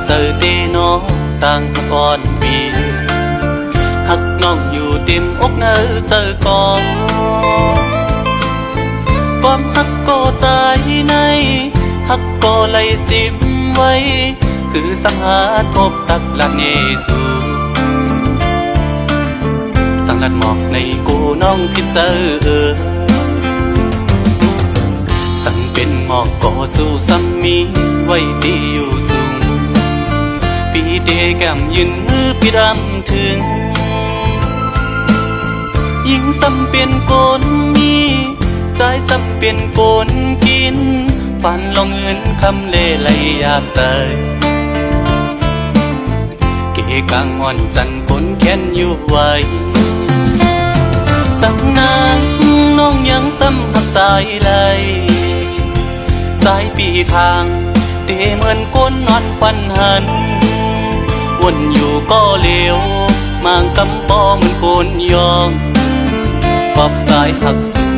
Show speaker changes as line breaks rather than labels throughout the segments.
เจอเดนอต่างก่อนปีหักน้องอยู่เต็มอกเนอเจอก่อนความหักก็ใจในหักก็ไหลสิมไว้คือสังหาทบตักหลักเนสูสังลัดหมอกในกูน้องพิเจอสั่งเป็นหมอกก็สู้ซ้ำมีไว้ดีอยู่สูงปีเดแก้มยืนมือพี่รำถึงยิ่งซ้ำเป็นคนมีใจซ้ำเป็นคนกินฝันลองเงินคำเล่ไหลอยากใส่เกกางอ่อนจันคนแค้นอยู่ไว้สังนานน้องยังซ้ำหักใจไหลสายปีทางเตเหมือนก้นนอนควันหันวนอยู่ก็เลวมางกำปอเหมือนโกนยองปอบสายหักสุด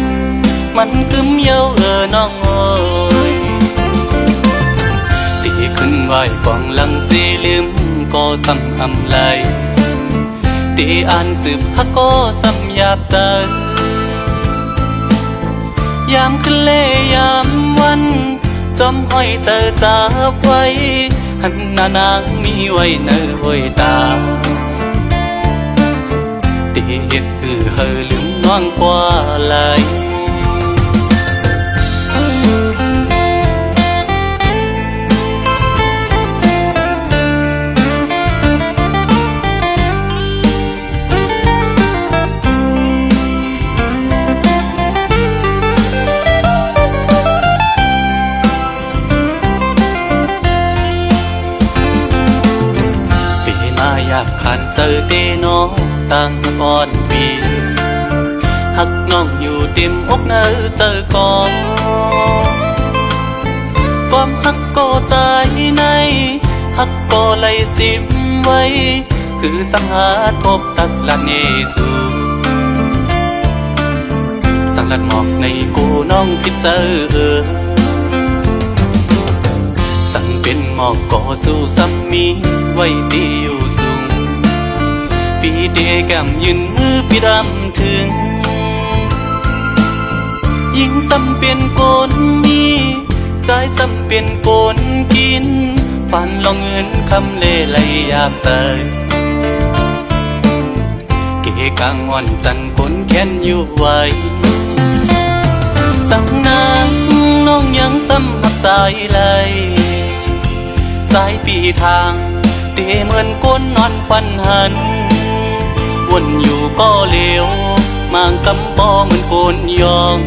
มันกึมเย้าน้องเอ้ยตีขึ้นไหวกองหลังสีลืมก็ซ้ำอำไลตีอ่านสืบฮักก็ซ้ำหยาบใจยามขึ้นเล่ยามวันจอมห้อยเจอจับไว้หันหน้านางมีไว้เนื้อห้อยตาตีเฮ็ดเฮอลืมน้องกว่าไหลอยากขันเจอเดนอต่างก่อนปีหักน้องอยู่เต็มอกเนอเจอก่อนความหักก็ใจในหักก็ไหลสิมไว้คือสังหาทบตักหลักเนสูสังลัดหมอกในกูน้องพิเจอสั่งเป็นหมอกก็สู้ซ้ำมีไว้ดีอยู่สูงปีเดแก้มยืนมือพี่รำถึงยิ่งซ้ำเป็นคนมีใจซ้ำเป็นคนกินฝันลองเงินคำเล่ไหลอยากใส่เกกางอ่อนจันคนแค้นอยู่ไว้สั่งนางน้องยังซ้ำหักใจไหลสายปีทางเตเหมือนก้นนอนควันหันวนอยู่ก็เลวมางกำปอเหมือนโกนยอง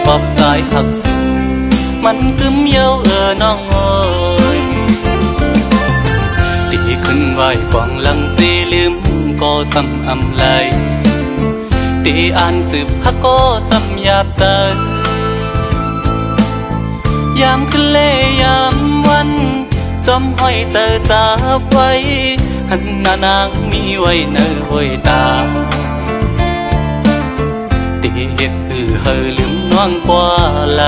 ปอบสายหักสุดมันกึมเย้าน้องเอ้ยตีขึ้นไหวกองหลังสีลืมก็ซ้ำอำไลตีอ่านสืบฮักก็ซ้ำหยาบใจยามขึ้นเล่ยามวันจอมห้อยเจอจับไว้หันหน้านางมีไว้เนื้อห้อยตาตีเฮ็ดเฮอลืมน้องกว่าไหล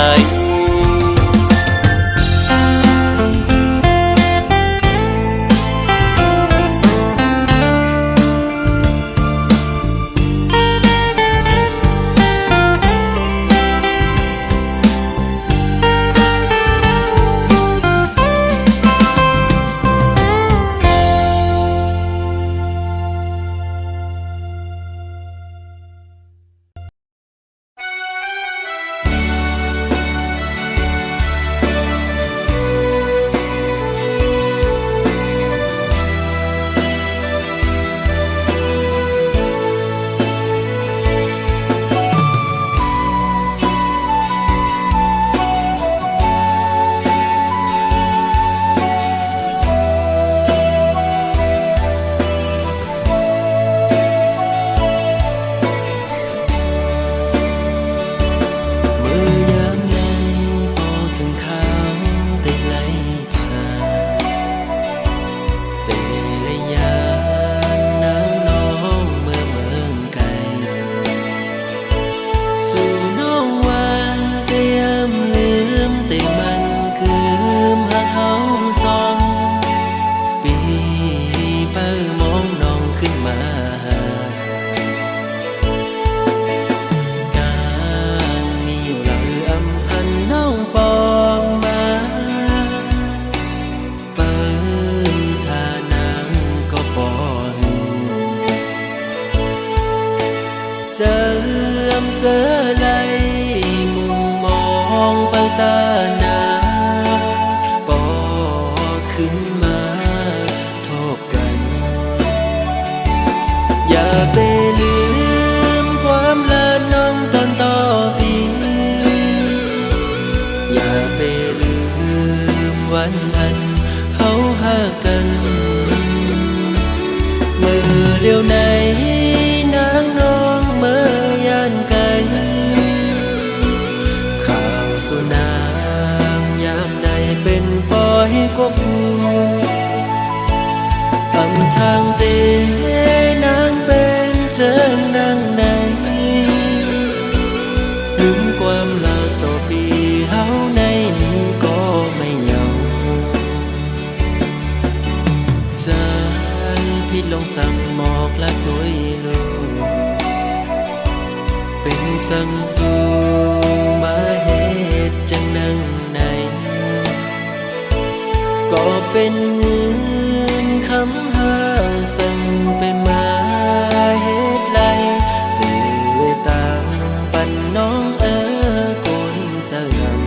มเสลายมุมมองไปตาหนาปอขึ้นมาโทบกันอย่าไปลืมความละน้องตอนต่อปีอย่าไปลืมวันนั้นเฮาหากันมือเดียวไหนนางน้องเมื่อยานไกลข่าวสุนางยามใดเป็นปล่อยกบอำทางเตนางเป็นเจิงนางไหนลืมความลาต่อปีเฮาในนี้ก็ไม่เหงาใจพี่ลงสั่งหมอกละตัวลูกเป็นสั่งสู่มาเหตุจังนังในก็เป็นเงินคำหาสั่งไปมาเหตุไรตื่นตามปันน้องคนเจะงำ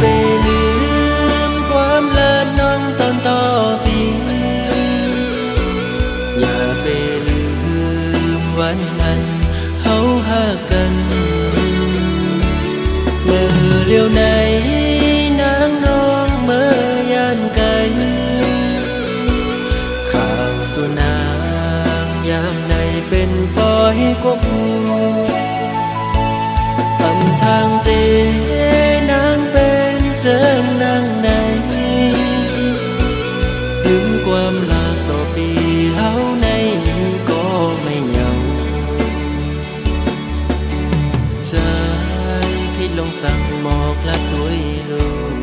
ไปลืมความละน้องตอนต่อปีอย่าไปลืมวันนั้นเฮาหากันเมื่อเลี้ยวไหนนางน้องเมื่อยานไกลข่าวสุนางยามใดเป็นปล่อยกบอำทางเตนางเป็นเจิงนางไหนลืมความลาต่อปีเฮาในนี้ก็ไม่เหงาใจพี่ลงสั่งหมอกละตัวลูก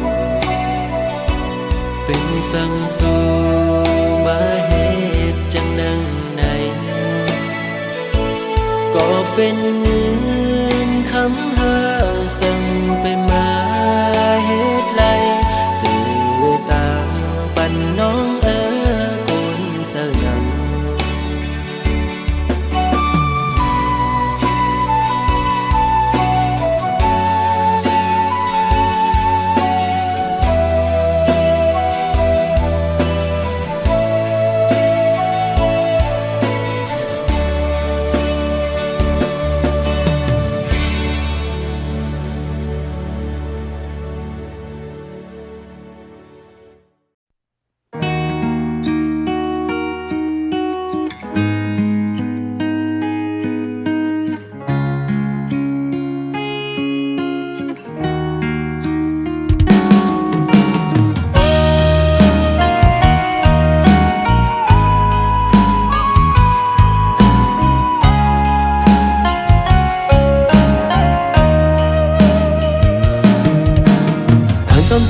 เป็นสั่งสู่มาเหตุจังนังไหนก็เป็นเงินคำหาสั่งไปมาเหตุไรตื่นตามปันน้องคนเจะงำ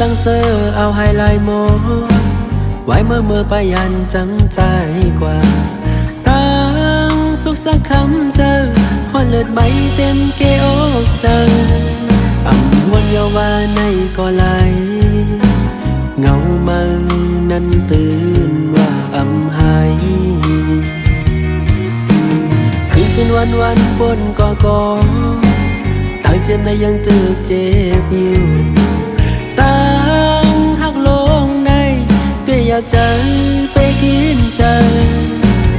ตั้งเสื้อเอาไฮไลท์โมไว้เมื่อไปยันจังใจกว่าตั้งสุขสักคำเจอหอนเลือดใบเต็มเกอกเจออ่ำวนเยาว่าในก็ไหลเงามันนั้นตื่นว่าอ่ำหายคืนวันปนก่อตั้งเจ็บในยังตึกเจ็บอยู่ตั้งหักลงในเปียอยากใจไปกินใจ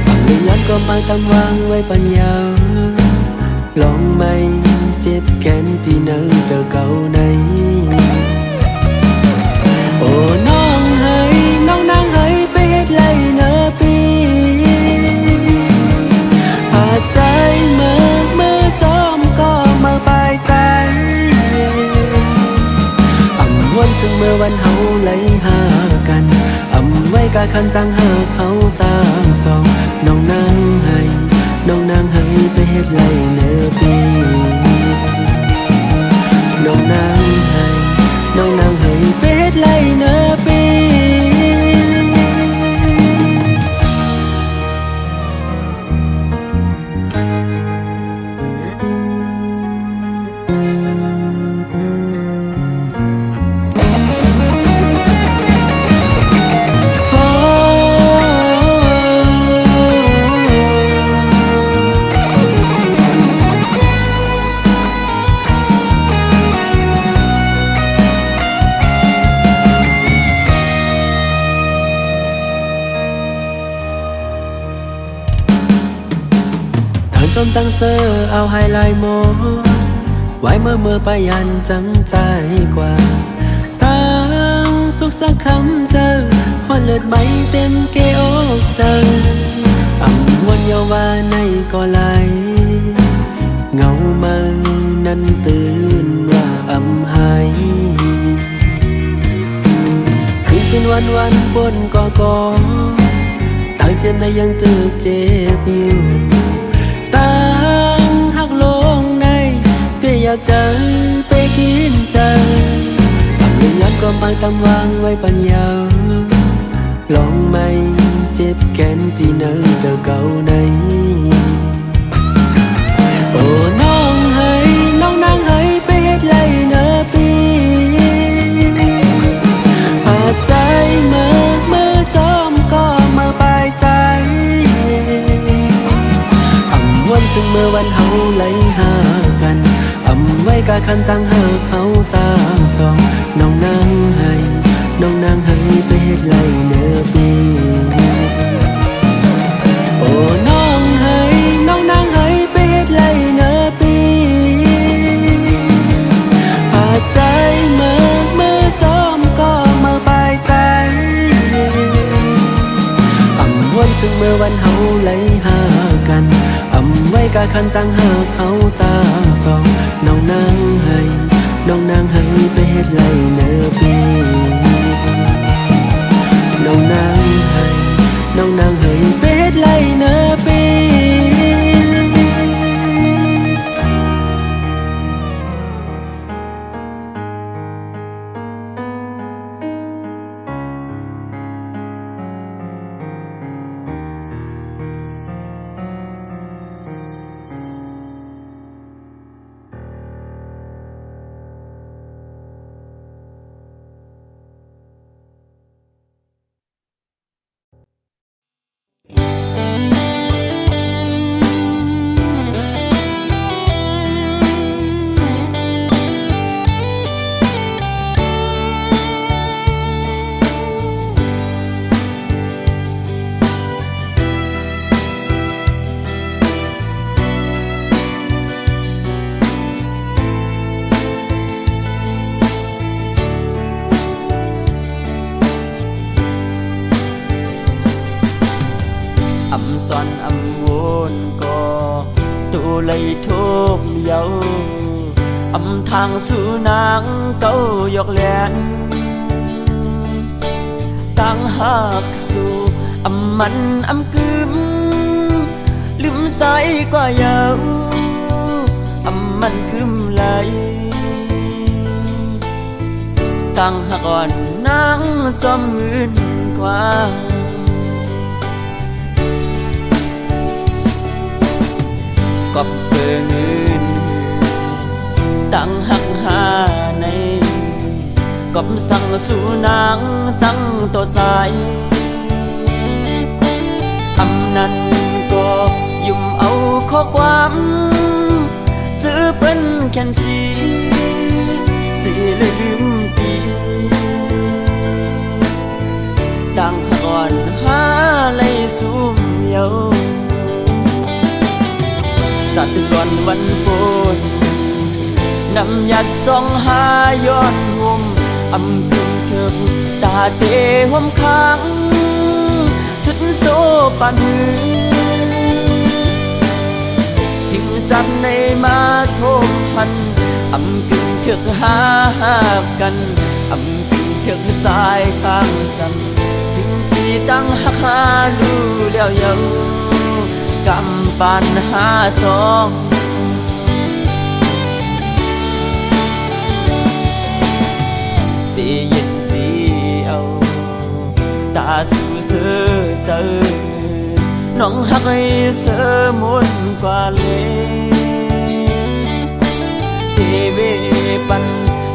บางเรื่องย้อนก็มาตามวางไว้ปัญญาลองไม่เจ็บแค้นที่เนิ่งเจอเก่าในโอ้น้องเฮ้ยน้องนางเฮ้ยไปเฮ็ดไรเนอปีหาใจเมื่อจอมก็มาปลายใจวันถึงเมื่อวันเฮาไหลหากันอำไว้กะ คันตั้งหากเขาต่างสองน้องนางให้น้องนางให้ไปเฮ็ดไรเนอปีน้องนางให้น้องนางให้ไปเฮ็ดไรเนอปีจนตั้งเซอร์เอาไฮไลท์โมไว้เมื่อไปยันจังใจกว่าตั้งสุขสักคำเจอหอนเลือดไหมเต็มเกอกเจออ่ำวนเยาวาในก็ไหลเงามานั้นตื่นว่าอ่ำหายคืนวันปนก็ตั้งเจ็บในยังตึกเจ็บอยู่ตั้งหักลงในเปียอยากเจอไปกินใจทำเรื่องยันก็มาตำวางไว้ปัญญาลองไม่เจ็บแค้นที่เนอเจอเก่าในโอ้น้องให้น้องนางให้ไปเฮ็ดไรเนอปีพาใจเมื่อจอมก็มาปลายใจวันถึงเมื่อวันเฮาไหลหากันไว้กะคันตั้งหากเฮาต่างสองน้องนางให้น้องนางให้ไปเฮ็ดไรเนอปีโอ้น้องให้น้องนางให้ไปเฮ็ดไรเนอปีพาใจเมื่อจอมก็มาปลายใจวันถึงเมื่อวันเฮาไหลหากันไว้กะคันตั้งหากเขาต่างสองน้องนางให้น้องนางให้ไปเฮ็ดไรเนอปีน้องนางให้น้องนางให้ไปเฮ็ดไรเนอปี
son âm vốn có tụ lấy thốp dấu âm thang su nắng câu giọt lén tăng hạc su âm mặn âm cướmลืม say qua dấu âm mặn cướm lại tăng hạc còn nắng xóm nguyên quaกับเพื่อนตั้งหักหาในกับสั่งสู่นางสั่งตัวใจอำนั้นก็ยุ่มเอาข้อความซื้อเป็นแค่นสีเลยลืมปีตั้งหักอ่อนหาเลยสุ่มเยาจัดก่อนวันโปนนำยัดส่องหาย้อนห่มอำพึงเถิบตาเตะห่มค้างสุดโซปานหือจึงจับในมาโทมพันอำพึงเถิกหากันอำพึงเถิกสายข้างกันถึงปี ตั้งหักหาดูแล้วยังกำปัญหาสองตีเย็นสีเอาตาสู่เสือเจอน้องหักให้เสือมุนกว่าเลยเทเวปัน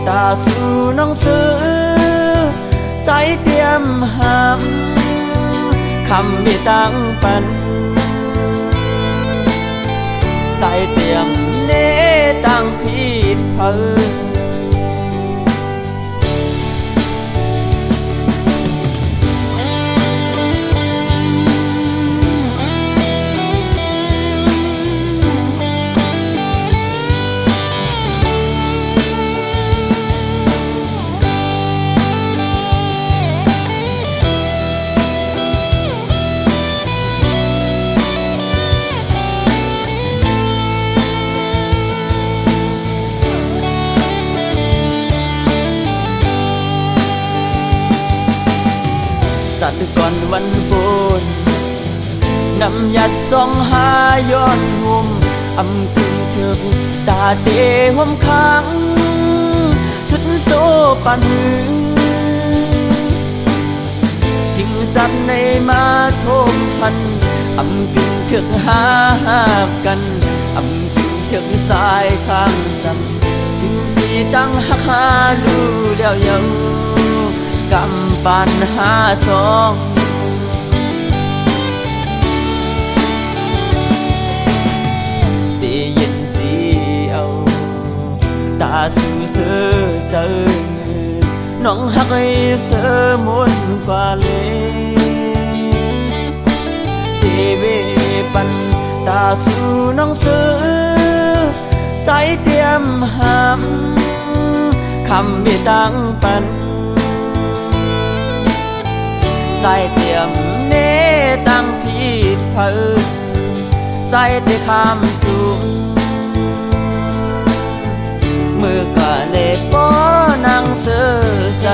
ตาสู่น้องเสือใส่เตรียมหามคำไม่ตั้งปันใส่เตรียมเนตั้งผิดเพิ่นสัตว์ก่อนวันโกนนำยัดส่องหาย้อนหุ่มอำคึงเถิกตาเตห่วมค้างสุดโซปันจึงจับในมาโทมพันอำคึงเถิกหากันอำคึงเถิกสายข้างจันถึงมีตั้งหักหาดูแล้วยังกำปัญหาสองตีเย็นสีเอาตาสู่เสือเจอน้องหักให้เสือมุนกว่าเลยเทเวปันตาสู่น้องเสือใส่เตรียมหามคำไม่ตั้งปันใส่เตรียมเนตั้งผิดเพิ่นใส่แต่คำสูงมือกะเลป้อนางเสือใส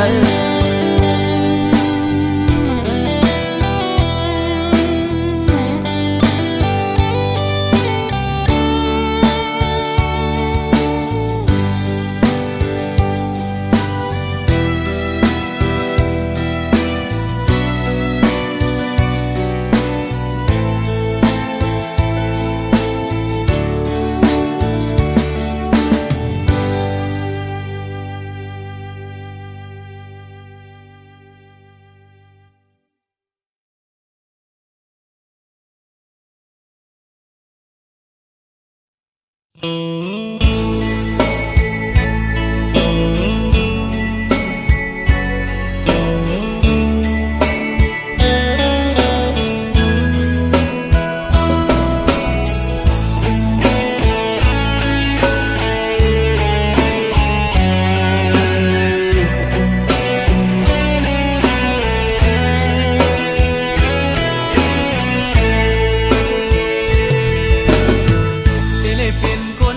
ที่เลยเป็นคน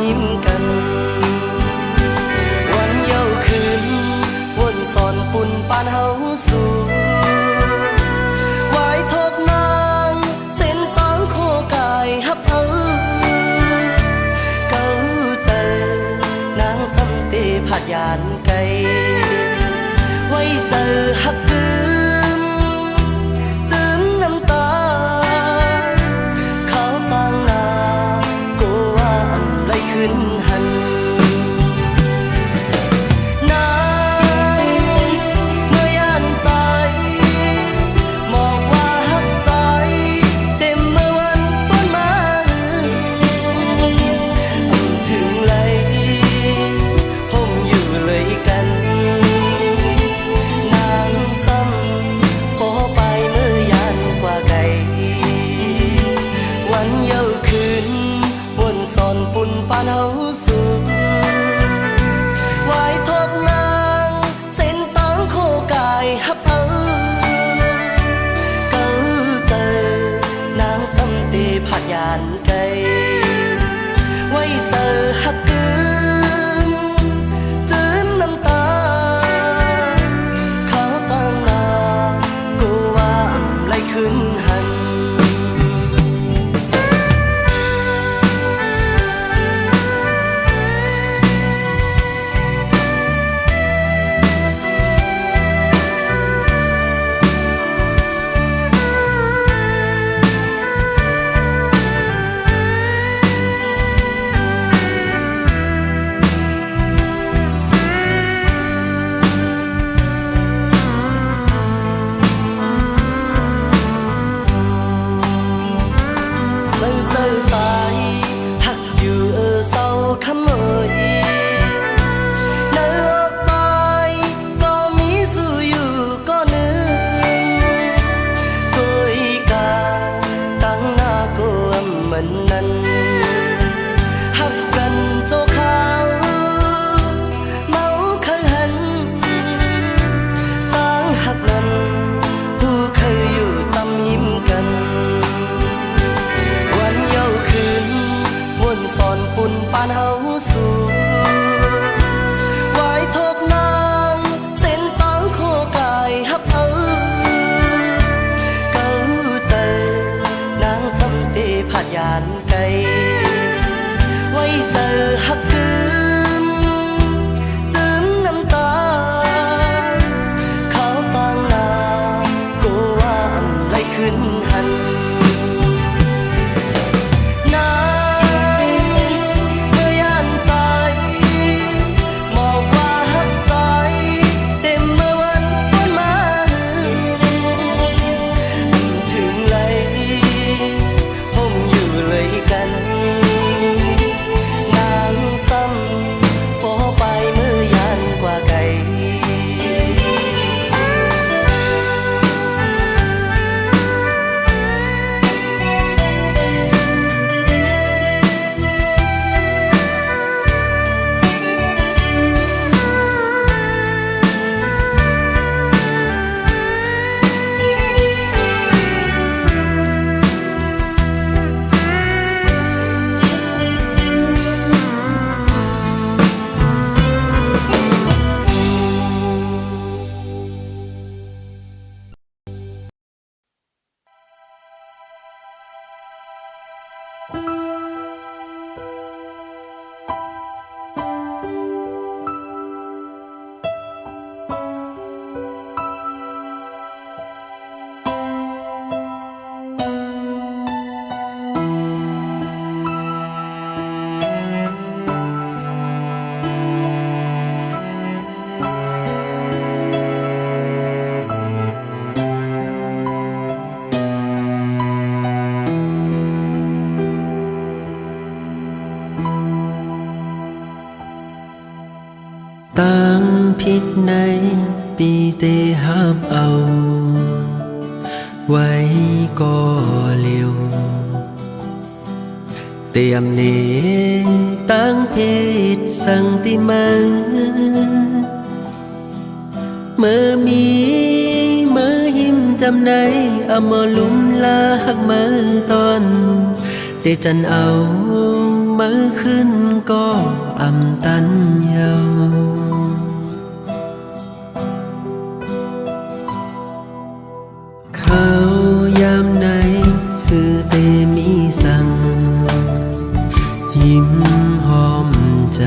ยิ้มกันวันเย้าคืนวนสอนปุ่นปานเฮาสู่ไหวทบนางเส้นตางโคกายฮับเอาเก้าเจอนางสำเตผัดยานไกลไว้เจอฮักกืนจืนน้ำตาเขาต่างหน้าก็ว่าอำไรขึ้นหันนางเมื่อยานใจบอกว่าฮักใจเจ็บเมื่อวันป้นมาถึงไหลผมอยู่เลยกันนางซ้ำขอไปเมื่อยานกว่าไกลวันเย้าคืนวนสอนปุ่นปานเฮาสู่ไหวทบนางเส้นตางโคกายฮับเอาเก้าเจอนางสำเตผัดยานไกลไว้เจอฮักกืนจืนน้ำตาเขาต่างหน้าก็ว่าอำไรขึ้นหันมันเจอตายหักอยู่เศร้าขโมยในอกใจก็มีสู้อยู่ก็หนึ่งกุยกาตั้งหน้าก็เหมือนนั้นหักกันโจขาวเมาเคยหันตั้งหักนั้นผู้เคยอยู่จำยิ้มกันวันเย้าคืนวนสอนปุ่นปานเฮาสู่ไหวทบนางเส้นตางโคกายฮับเอาเก้าเจอนางสำเตผัดยานไกลไว้เจอฮักกืนจืนน้ำตาเขาต่างหน้าก็ว่าอำไรขึ้นหันนางเมื่อยานใจบอกว่าฮักใจเจ็บเมื่อวันป้นมาถึงไหลผมอยู่เลยกันนางซ้ำขอไปเมื่อยานกว่าไกล
ตั้งผิดในปีเตห้ามเอา ไว้ก็เร็ว เตรียมเนตั้งเพศสังติมาเมื่อมีเมื่อหิมจำในอมอลุมลาหักเมื่อตอนเตจันเอา มือขึ้นก็อำตันเยาเขายามไหนคือเตมีสั่งยิ้มหอมใจ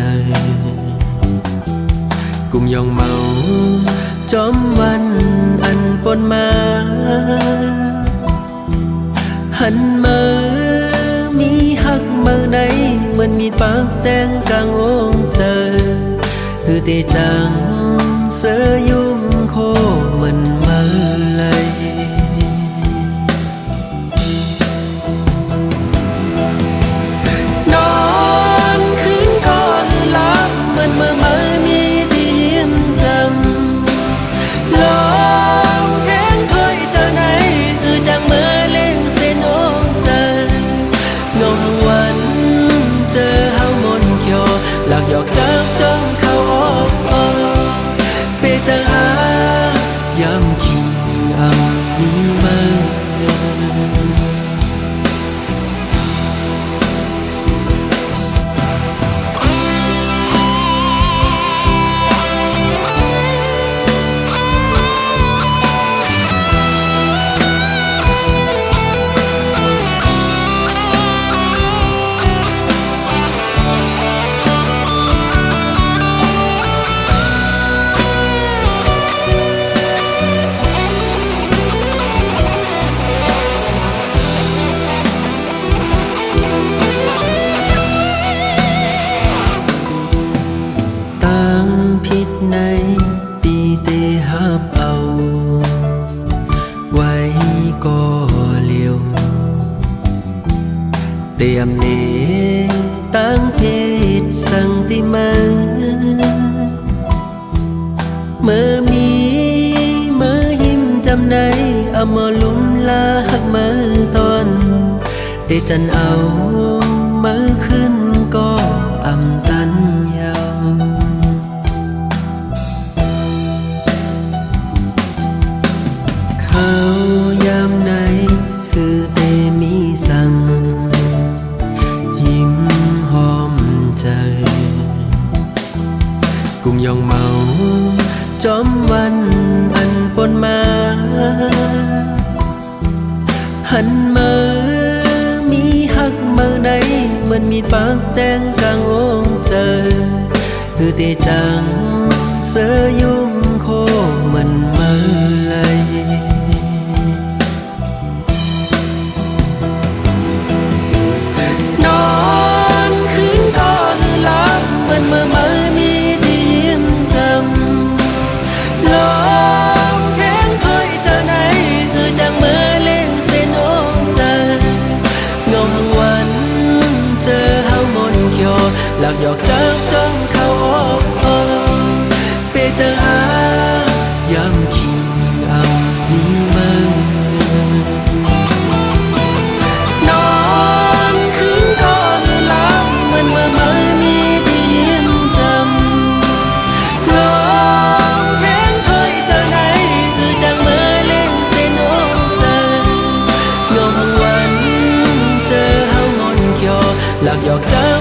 กุมยองเมาจอมวันอันปนมาหันมามีหักเมื่อไหนเหมือนมีดปากแตงกลางองค์เจอคือเตจังเสยยุ่มโคเหมือนมาเลยนอนคืนก่อนหลับเหมือนเมื่อมามีที่ยิ้มจำลองเพลงถอยเจ้าไหนคือจังเมื่อเล่งเส้นองค์เจอเงาทั้งวันเจอเฮามนเขียวหลักหยอกจับจ้องเข้าออกเปจังหายามคิงเอานี้มาผิดในปีเตหับเอาไว้ก็เลียวเตรียมเนตั้งเพศสังติมาเมื่อมีเมื่อหิมจำในเอามาลุ่มลาหักเมื่อตอนเตจันเอาเมื่อขึ้นก็อำตันยาวเขายามไหนคือเตมีสั่งยิ้มหอมใจกุมยองเมาจอมวันอันปนมาหันมามีหักเมื่อไหนเหมือนมีดปากแตงกลางองค์เจอคือเตจังเสยยุ่มโคเหมือนมาเลยนอนคืนก่อนหลับเหมือนเมื่อมามีที่ยิ้มจำลองเพลงถอยเจ้าไหนคือจังเมื่อเล่งเส้นองค์เจอเงาทั้งวันเจอเฮามนเขียวหลักหยอกจับจ้องเข้าออกเปเจอหายามคิงเอานี้มานอนคืนก่อนหลับเหมือนเมื่อมามีที่ยิ้มจำลองเพลงถอยเจ้าไหนคือจังเมื่อเล่งเส้นองค์เจอเงาทั้งวันเจอเฮามนเขียวหลักหยอกจับ